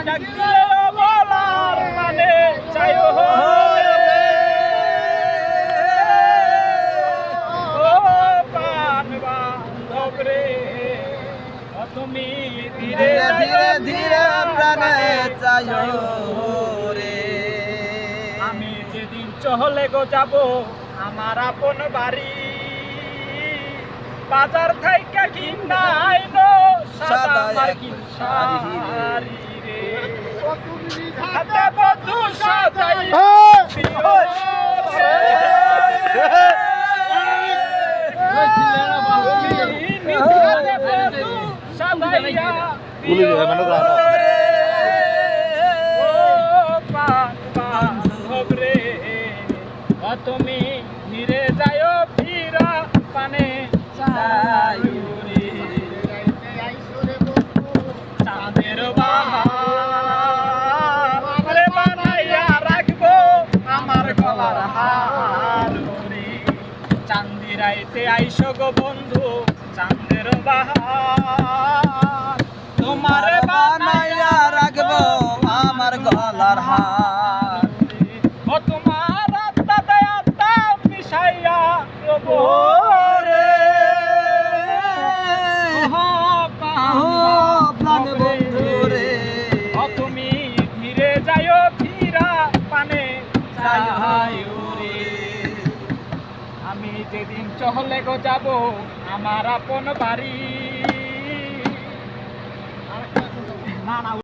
ডাক দিলে বলার মানে চাইও ও প্রাণ বান্ধব রে তুমি ধীরে ধীরে ধীরে প্রাণে চাইও রে। আমি যেদিন চহলে গো যাব আমার আপন বাড়ি বাজার থাইকা কিনা আইলো সাদা মার্কিন শাড়ি রে হাতে বধু সাজাই তুমি ধীরে যাও ফিরা পানে চাঁদের বাহার বানাইয়া রাখবো আমার গলার হার চাঁদি রাইতে আইসো গো বন্ধু চাঁদের বাহার তোমার বানাইয়া রাখবো আমার গলার হার। ও তোমার আত্মাতে আত্মা মিশাইয়া রবো রে প্রাণ বন্ধু রে ও তুমি ধীরে যাও ফিরা পানে যাইও রে আমি যেদিন চহলে গো যাব আমার আপন বাড়ি না না